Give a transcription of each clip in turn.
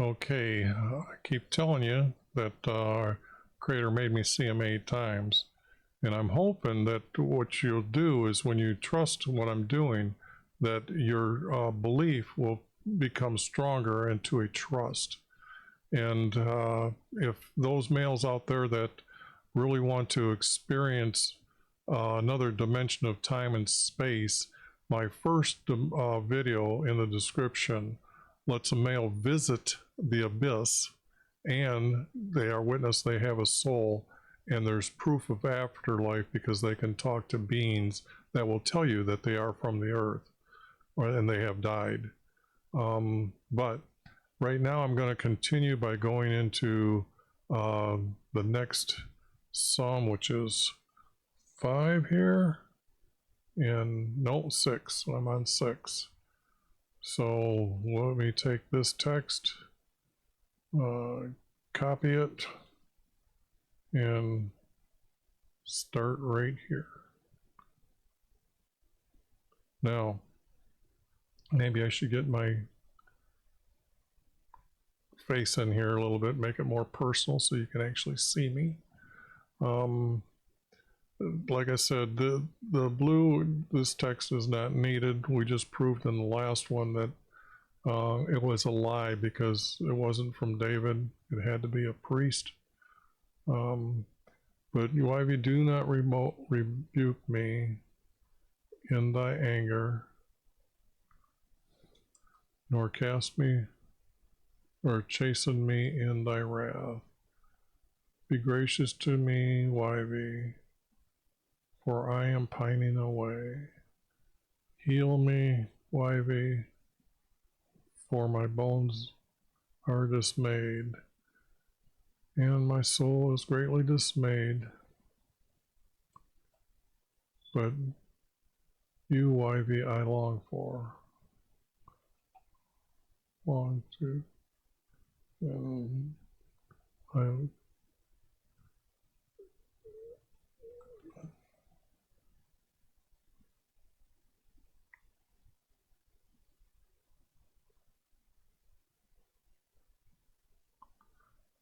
Okay, I keep telling you that our creator made me see him 8 times. And I'm hoping that what you'll do is when you trust what I'm doing, that your belief will become stronger into a trust. And if those males out there that really want to experience another dimension of time and space, my first video in the description lets a male visit the abyss, and they are witness they have a soul, and there's proof of afterlife because they can talk to beings that will tell you that they are from the earth and they have died. But right now I'm going to continue by going into the next psalm, which is 5 here, and no, 6. I'm on 6. So let me take this text, copy it, and start right here. Now, maybe I should get my face in here a little bit, make it more personal so you can actually see me. Like I said, the blue, this text is not needed. We just proved in the last one that it was a lie because it wasn't from David. It had to be a priest. But YV, do not rebuke me in thy anger, nor cast me or chasten me in thy wrath. Be gracious to me, YV, for I am pining away. Heal me, YV, for my bones are dismayed, and my soul is greatly dismayed. But you, YV, I long for. Long to. And I.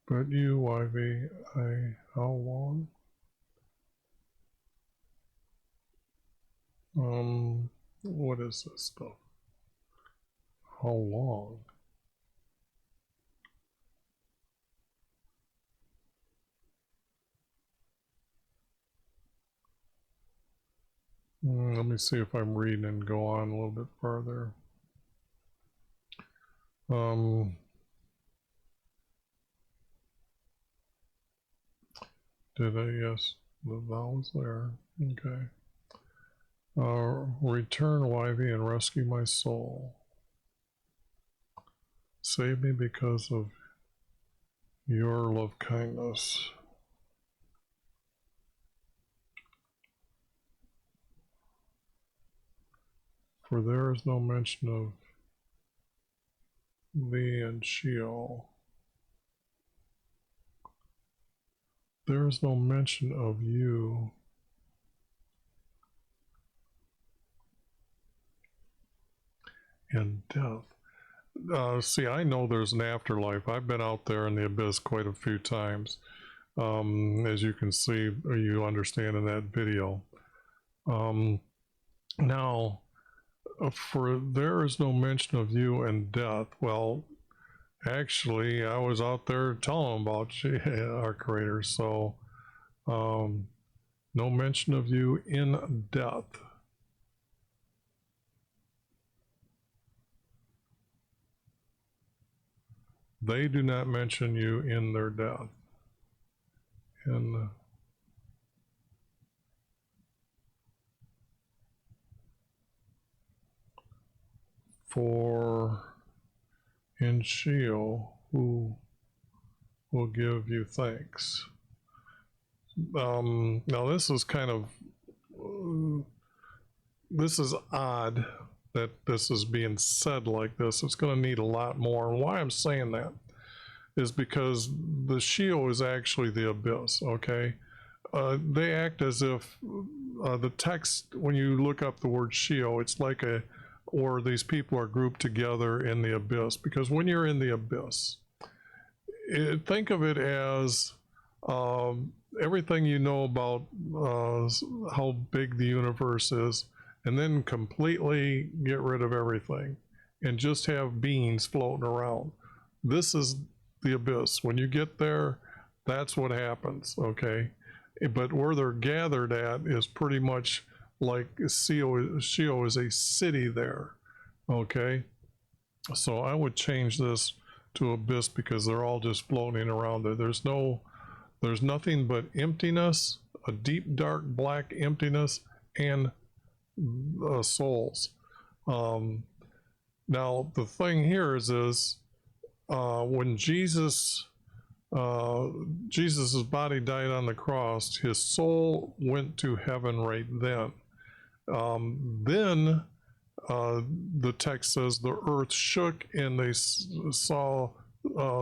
But you, YV, how long? What is this stuff? How long? Let me see if I'm reading and go on a little bit further. Did I? Yes, the vowels there. Okay. Return, YV, and rescue my soul. Save me because of your love kindness. For there is no mention of thee in Sheol. There is no mention of you. And death. See, I know there's an afterlife. I've been out there in the abyss quite a few times. As you can see, or you understand in that video. Now, for there is no mention of you and death. Well, actually, I was out there telling them about our creator. So, no mention of you in death. They do not mention you in their death. And for in Sheol, who will give you thanks. Now this is kind of, this is odd that this is being said like this. It's going to need a lot more. And why I'm saying that is because the Sheol is actually the abyss, okay? They act as if the text, when you look up the word Sheol, it's like or these people are grouped together in the abyss, because when you're in the abyss, think of it as everything you know about how big the universe is, and then completely get rid of everything and just have beings floating around. This is the abyss. When you get there, that's what happens, okay? But where they're gathered at is pretty much like Sheol is a city there, okay? So I would change this to abyss because they're all just floating around there. There's nothing but emptiness, a deep, dark, black emptiness, and souls. Now the thing here is when Jesus's body died on the cross, his soul went to heaven right then. Then the text says the earth shook and they saw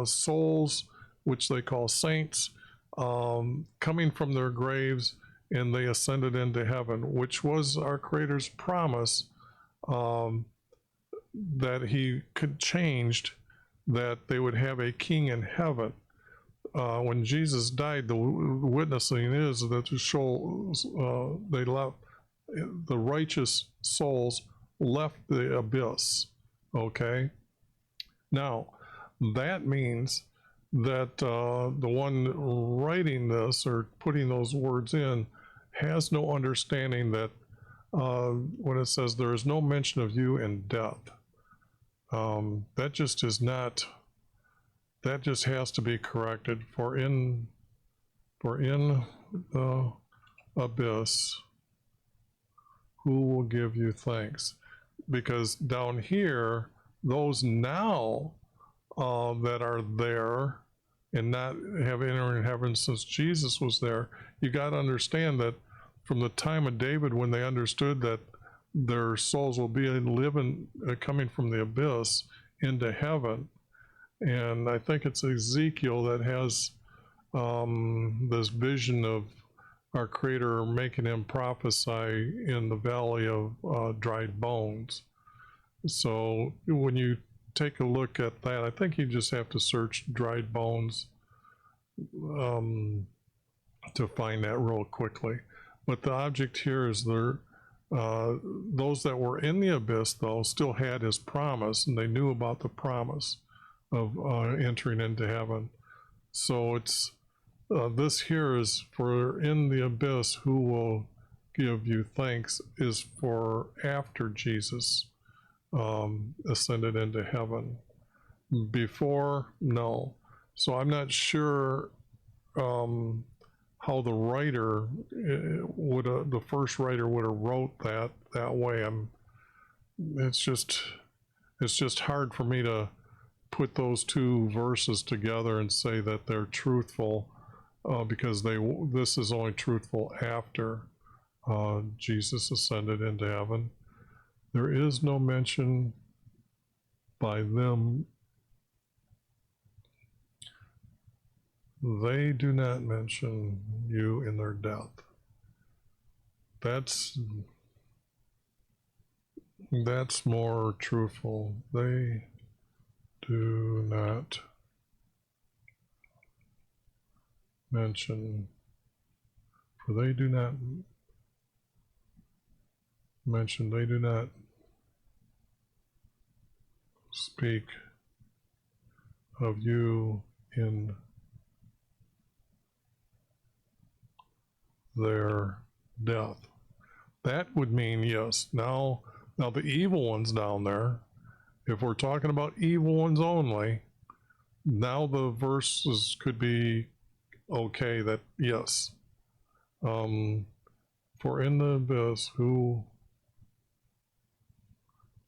souls, which they call saints, coming from their graves, and they ascended into heaven, which was our Creator's promise that he could changed, that they would have a king in heaven. When Jesus died, the witnessing is that the souls, they left, the righteous souls left the abyss, okay? Now, that means that the one writing this or putting those words in has no understanding that when it says there is no mention of you in death, that just is not, that just has to be corrected. For in the abyss, who will give you thanks? Because down here, those now that are there and not have entered in heaven since Jesus was there, you got to understand that from the time of David, when they understood that their souls will be living, coming from the abyss into heaven, and I think it's Ezekiel that has this vision of our Creator making him prophesy in the valley of dried bones. So when you take a look at that, I think you just have to search dried bones to find that real quickly. But the object here is those that were in the abyss, though, still had his promise, and they knew about the promise of entering into heaven. So it's this here is for in the abyss, who will give you thanks, is for after Jesus ascended into heaven. Before, no. So I'm not sure how the writer would the first writer would have wrote that way. It's just hard for me to put those two verses together and say that they're truthful, because this is only truthful after Jesus ascended into heaven. There is no mention by them. They do not mention you in their death. That's more truthful. They do not mention, for they do not mention, they do not speak of you in their death. That would mean yes. Now the evil ones down there, if we're talking about evil ones only, now the verses could be okay that yes. For in the abyss, who,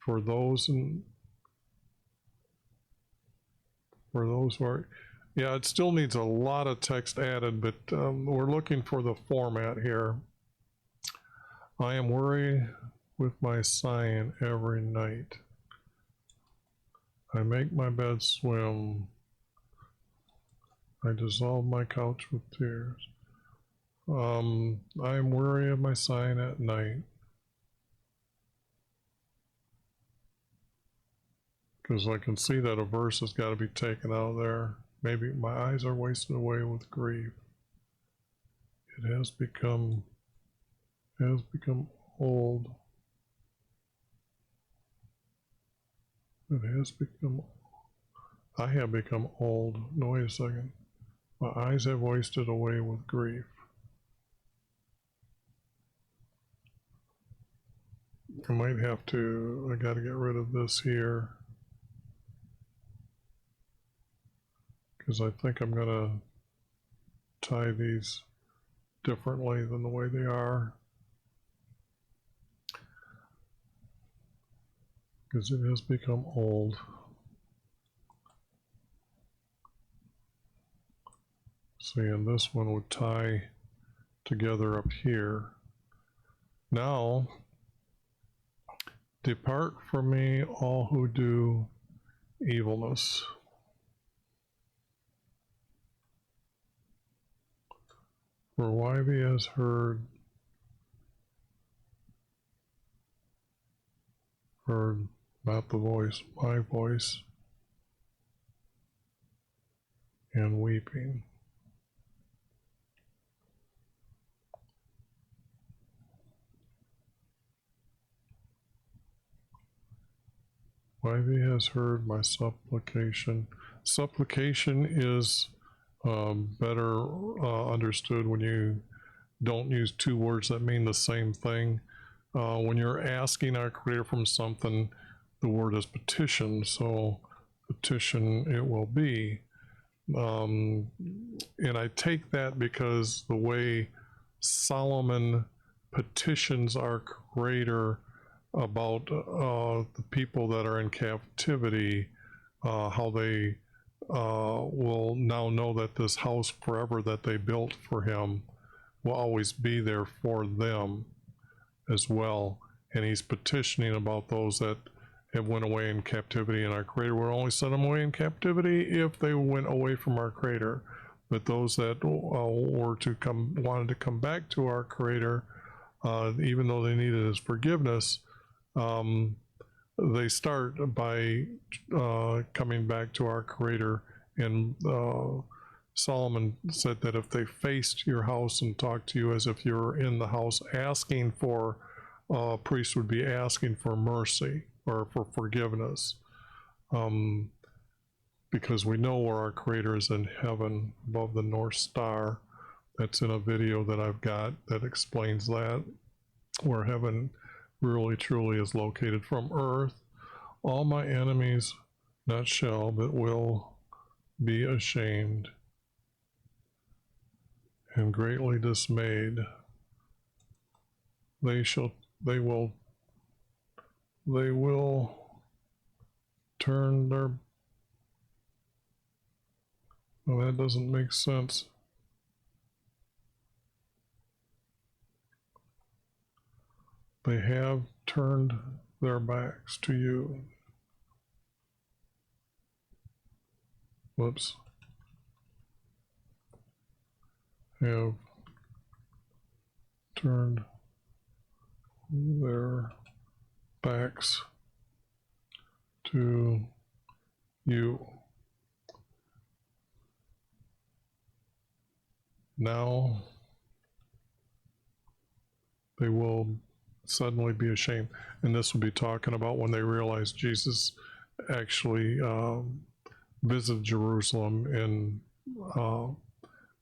for those who are, yeah, it still needs a lot of text added, but we're looking for the format here. I am weary with my sighing every night. I make my bed swim. I dissolve my couch with tears. I am weary of my sighing at night. Because I can see that a verse has got to be taken out of there. maybe my eyes are wasted away with grief. It has become old. It has become, I have become old. No, wait a second. My eyes have wasted away with grief. I might have to, I got to get rid of this here, because I think I'm going to tie these differently than the way they are, because it has become old. See, and this one would tie together up here. Now, depart from me, all who do evilness. For YHVH has heard not the voice, my voice, and weeping. YHVH has heard my supplication. Supplication is better understood when you don't use two words that mean the same thing. When you're asking our Creator from something, the word is petition, so petition it will be. And I take that because the way Solomon petitions our Creator about the people that are in captivity, how they will now know that this house forever that they built for him will always be there for them as well. And he's petitioning about those that have went away in captivity, and our Creator will only send them away in captivity if they went away from our Creator. But those that wanted to come back to our Creator, even though they needed his forgiveness, they start by coming back to our Creator. And Solomon said that if they faced your house and talked to you as if you were in the house asking for, a priest would be asking for mercy or for forgiveness, because we know where our Creator is in heaven above the North Star. That's in a video that I've got that explains that, where heaven really truly is located. From earth all my enemies not shall but will be ashamed and greatly dismayed. They will turn their, well, that doesn't make sense. They have turned their backs to you. Whoops. Have turned their backs to you. Now they will suddenly be ashamed. And this will be talking about when they realize Jesus actually visited Jerusalem and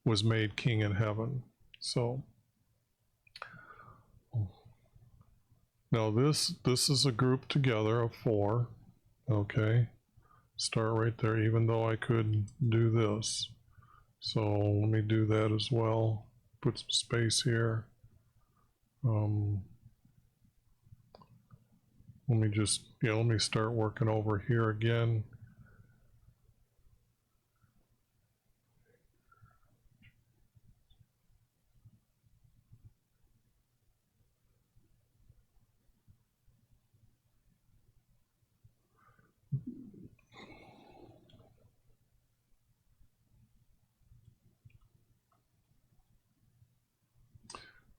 was made king in heaven. So now this is a group together of 4. Okay, start right there, even though I could do this. So let me do that as well. Put some space here. Let me just, let me start working over here again.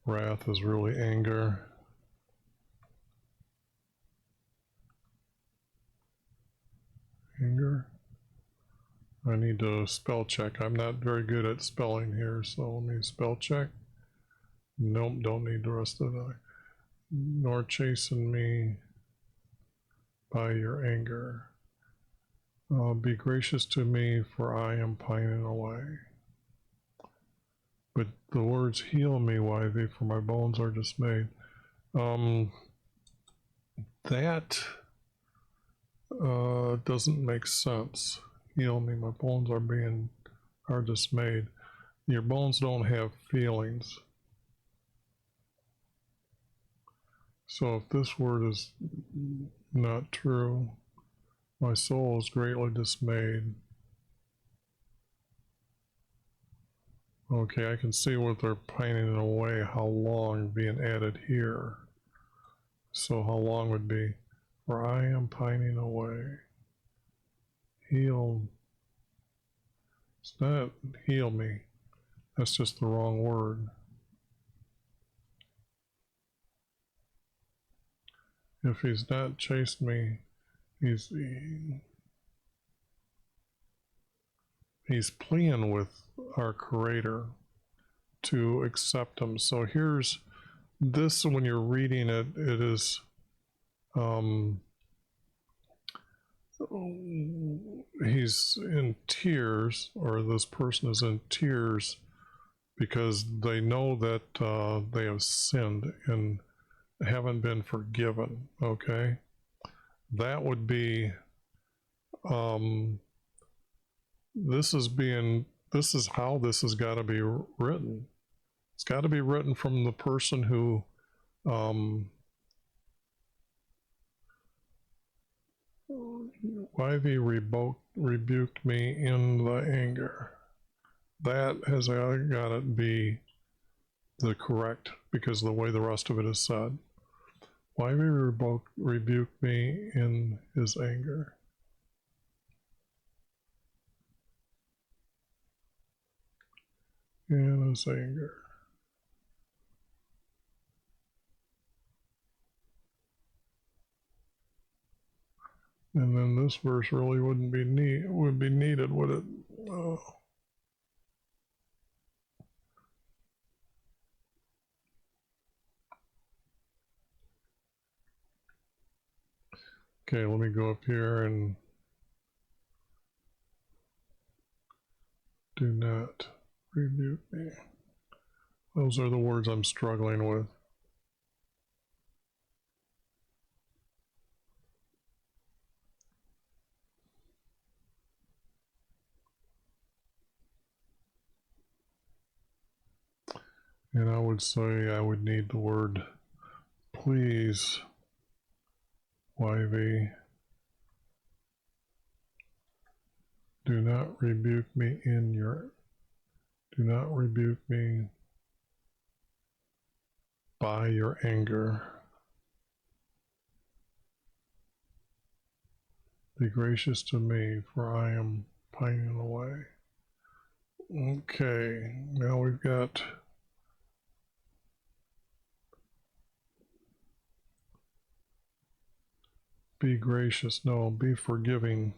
Wrath is really anger. Anger. I need to spell check. I'm not very good at spelling here, so let me spell check. Nope, don't need the rest of that. Nor chasing me by your anger. Be gracious to me, for I am pining away. But the words heal me, YV, for my bones are dismayed. That doesn't make sense. Heal me, my bones are dismayed. Your bones don't have feelings. So if this word is not true, my soul is greatly dismayed. Okay, I can see what they're pining away, how long being added here. So how long would be, for I am pining away. Heal. It's not heal me. That's just the wrong word. If he's not chased me, he's pleading with our Creator to accept him. So here's this, when you're reading it, it is he's in tears, or this person is in tears because they know that they have sinned and haven't been forgiven. Okay, that would be this is how this has got to be written. It's got to be written from the person who YV rebuked me in the anger. That has got to be the correct, because of the way the rest of it is said. YV rebuked me in his anger. In his anger. And then this verse really wouldn't be needed, would it? Okay, let me go up here and do not rebuke me. Those are the words I'm struggling with. And I would say I would need the word please, YV. Do not rebuke me do not rebuke me by your anger. Be gracious to me, for I am pining away. Okay, now we've got be gracious. No, be forgiving.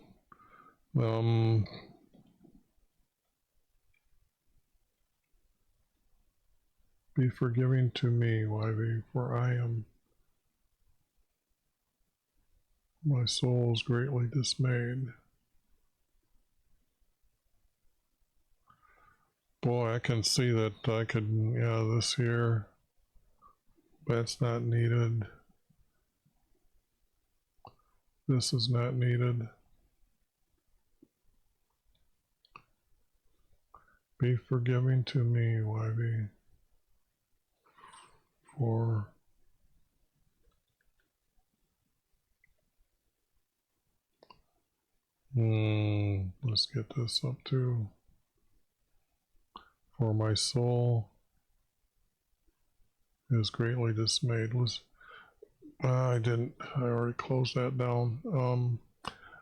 Be forgiving to me, YV, for my soul is greatly dismayed. Boy, I can see that I could, yeah, this here, that's not needed. This is not needed. Be forgiving to me, YV, for let's get this up too. For my soul is greatly dismayed. I already closed that down.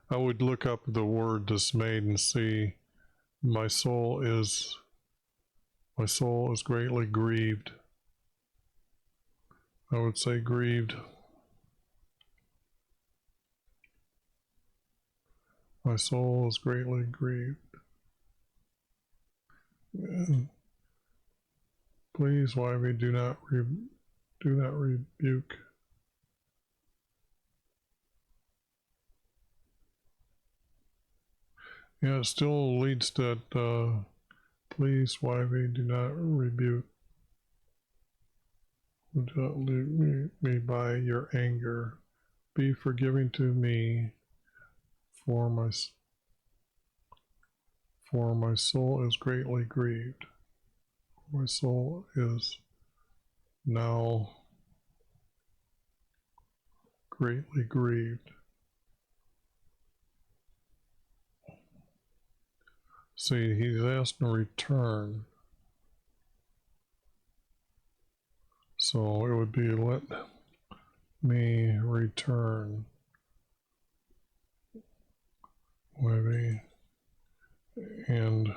I would look up the word dismayed and see my soul is greatly grieved. I would say grieved. My soul is greatly grieved. Please, YV, do not rebuke. Yeah, it still leads to please, YV, do not rebuke. Do not lead me by your anger. Be forgiving to me, for my soul is greatly grieved. My soul is now greatly grieved. See, he's asked to return. So it would be let me return. Maybe. And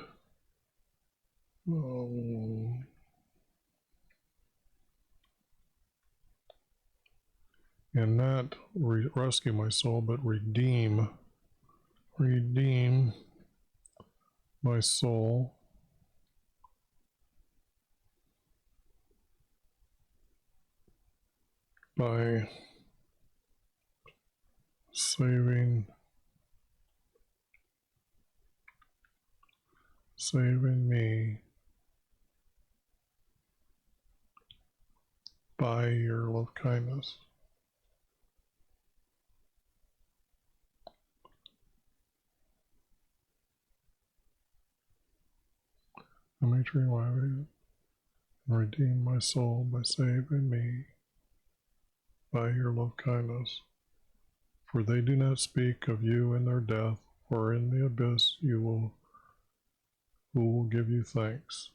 not rescue my soul, but redeem my soul by saving me by your love kindness. Dimitri, redeem my soul by saving me by your love kindness. For they do not speak of you in their death, for in the abyss who will give you thanks.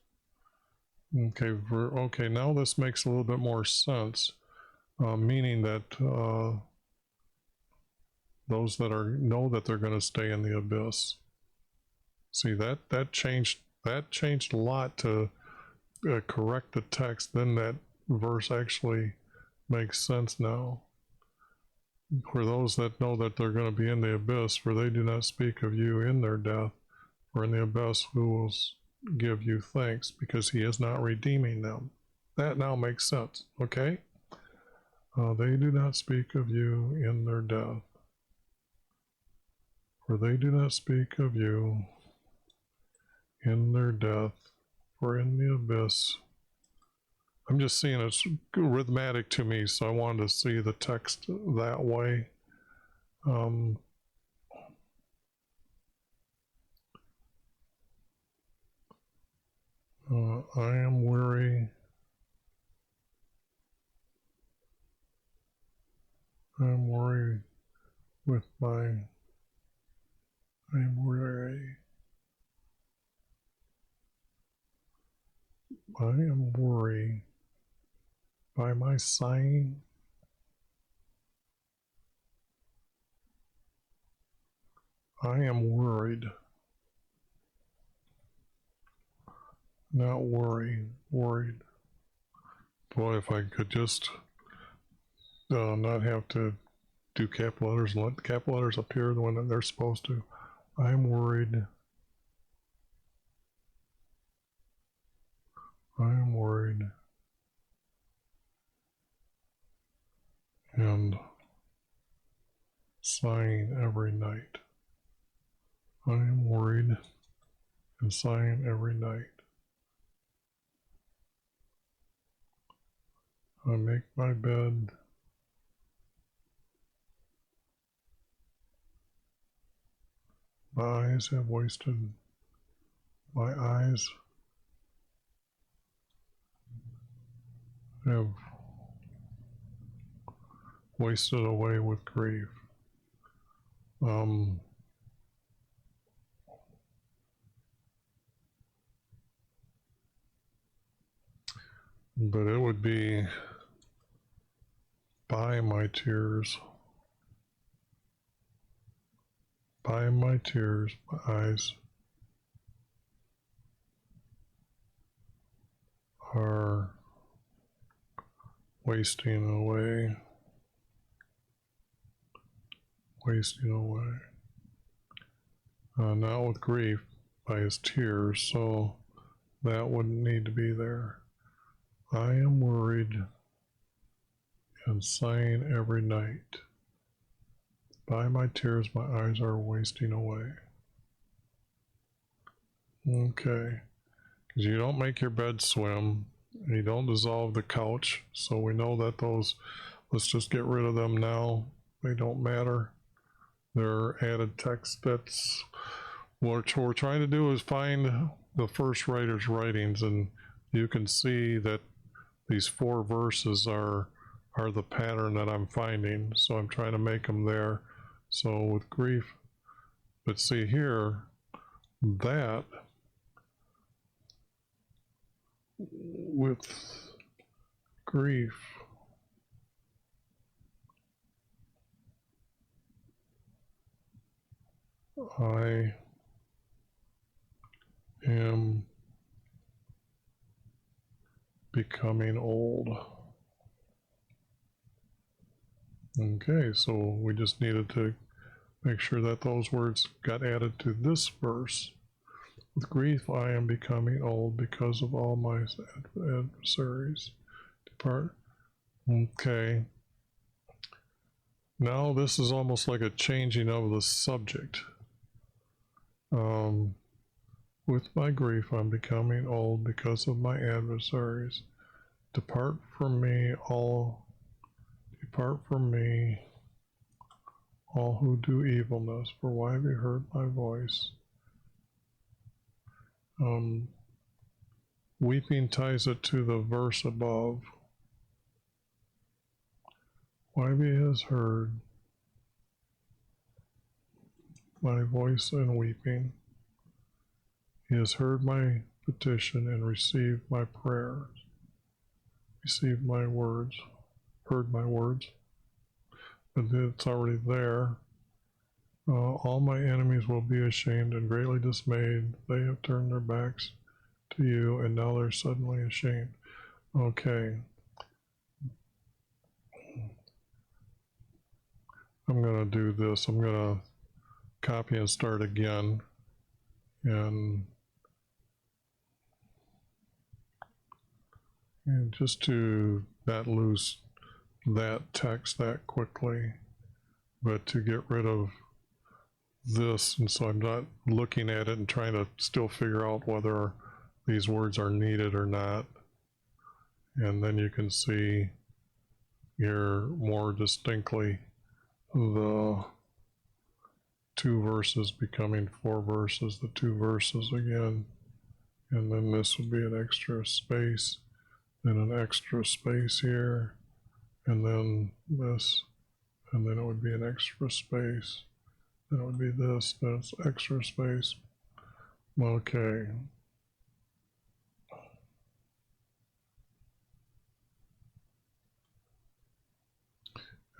Okay, now this makes a little bit more sense, meaning that those that know that they're going to stay in the abyss. See, that changed a lot to correct the text. Then that verse actually makes sense now. For those that know that they're going to be in the abyss, for they do not speak of you in their death, for in the abyss who will give you thanks, because he is not redeeming them. That now makes sense, okay? They do not speak of you in their death, for they do not speak of you in their death, for in the abyss. I'm just seeing it's arithmetic to me, so I wanted to see the text that way. I am weary. I'm weary with my. I'm weary. I am worried by my sighing. I am worried. Not worried. Boy, if I could just not have to do capital letters and let the capital letters appear when they're supposed to. I am worried. I am worried. And sighing every night. I am worried and sighing every night. I make my bed. My eyes have wasted. My eyes have wasted away with grief. But it would be by my tears. By my tears, my eyes are wasting away. Not with grief, by his tears. So That wouldn't need to be there. I am worried and sighing every night. By my tears, my eyes are wasting away. Okay. Because you don't make your bed swim, and you don't dissolve the couch, so we know that those, let's just get rid of them now. They don't matter. They're added text. That's what we're trying to do, is find the first writer's writings, and you can see that these 4 verses are the pattern that I'm finding, so I'm trying to make them there. So with grief, but see here, that with grief, I am becoming old. Okay, so we just needed to make sure that those words got added to this verse. With grief, I am becoming old because of all my adversaries. Depart. Okay. Now this is almost like a changing of the subject. With my grief, I'm becoming old because of my adversaries. Depart from me, all who do evilness, for why have you heard my voice? Weeping ties it to the verse above. Why have you heard my voice and weeping? He has heard my petition and received my prayers, received my words, heard my words, but it's already there. All my enemies will be ashamed and greatly dismayed. They have turned their backs to you, and now they're suddenly ashamed. Okay. I'm going to do this. I'm going to copy and start again. And just to not lose that text that quickly, but to get rid of this, and so I'm not looking at it and trying to still figure out whether these words are needed or not. And then you can see here more distinctly the 2 verses becoming 4 verses, the 2 verses again, and then this would be an extra space, then an extra space here, and then this, and then it would be an extra space. Then it would be this, that's extra space. Okay.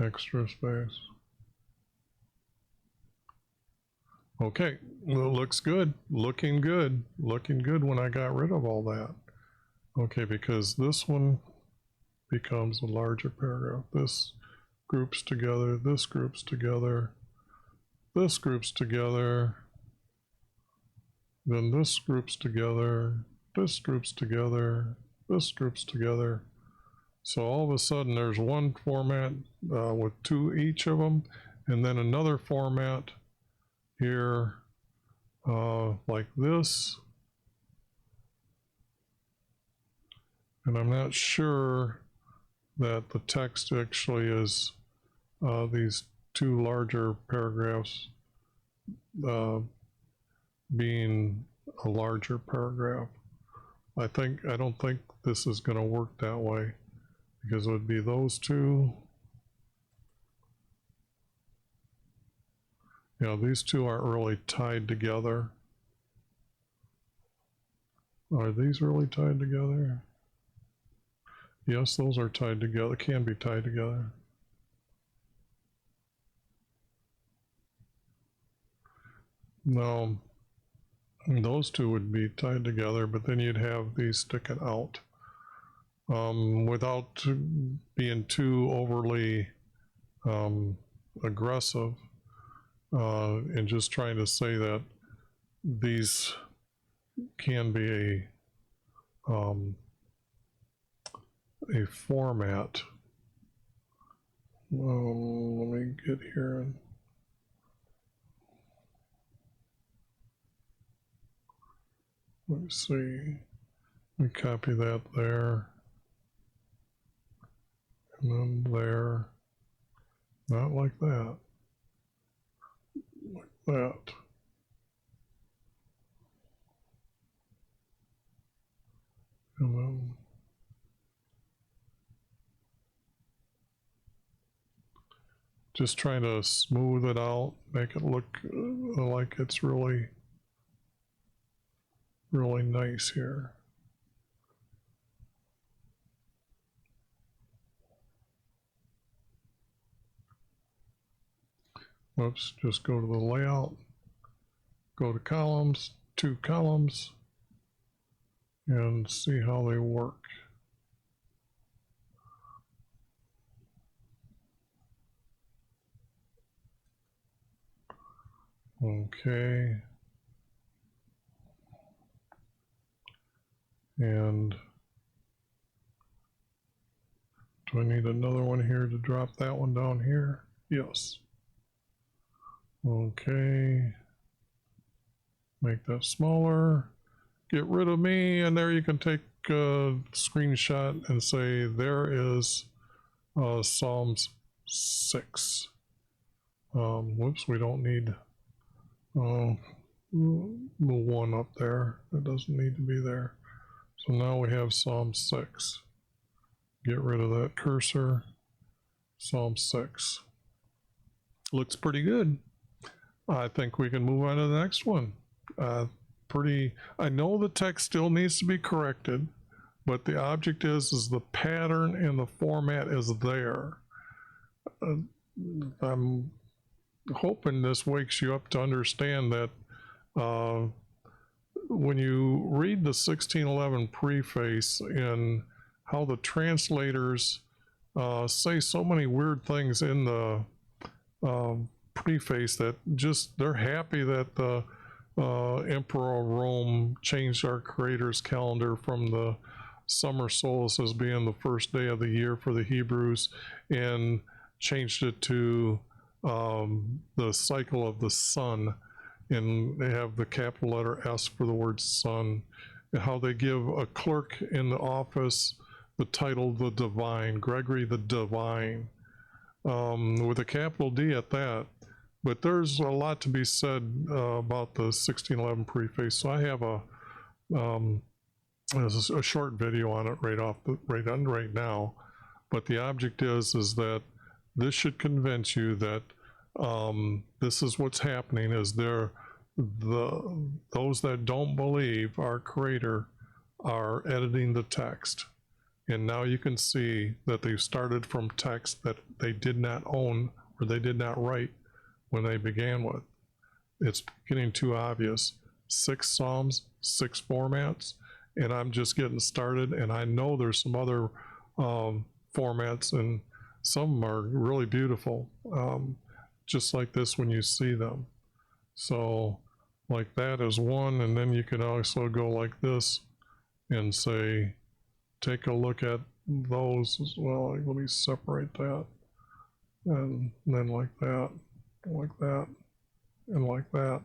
Extra space. Okay, well, it looks good, looking good when I got rid of all that. Okay, because this one becomes a larger paragraph. This groups together, this groups together, this groups together, then this groups together, this groups together, this groups together. So all of a sudden there's one format with 2 each of them, and then another format here like this. And I'm not sure that the text actually is these 2 larger paragraphs being a larger paragraph. I don't think this is going to work that way, because it would be those 2. You know, these 2 aren't really tied together. Are these really tied together? Yes, those are tied together, can be tied together. No, those 2 would be tied together, but then you'd have these sticking out without being too overly aggressive, and just trying to say that these can be a format. Let me get here and let me see. We copy that there, and then there. Not like that. Like that. And then just trying to smooth it out, make it look like it's really, really nice here. Whoops, just go to the layout, go to columns, 2 columns, and see how they work. Okay. And do I need another one here to drop that one down here? Yes. Okay. Make that smaller. Get rid of me, and there you can take a screenshot and say there is Psalms 6. Whoops, we don't need the 1 up there. It doesn't need to be there. So now we have Psalm 6. Get rid of that cursor. Psalm 6. Looks pretty good. I think we can move on to the next one. I know the text still needs to be corrected, but the object is the pattern and the format is there. I'm hoping this wakes you up to understand that when you read the 1611 preface and how the translators say so many weird things in the preface that just they're happy that the Emperor of Rome changed our Creator's calendar from the summer solstice being the first day of the year for the Hebrews and changed it to the cycle of the sun, and they have the capital letter S for the word sun, and how they give a clerk in the office the title the Divine, Gregory the Divine, with a capital D at that. But there's a lot to be said about the 1611 preface. So I have a short video on it right now. But the object is that this should convince you that this is what's happening. Is those that don't believe our Creator are editing the text, and now you can see that they've started from text that they did not own or they did not write when they began with. It's getting too obvious. 6 Psalms, 6 formats, and I'm just getting started, and I know there's some other formats, and some of them are really beautiful, just like this when you see them. So like that is one, and then you can also go like this and say, take a look at those as well. Let me separate that, and then like that, like that, and like that,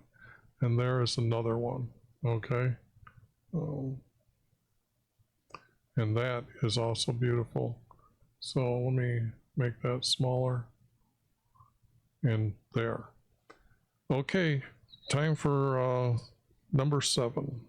and there is another one. Okay, and that is also beautiful. So let me make that smaller, and there. Okay, time for number 7.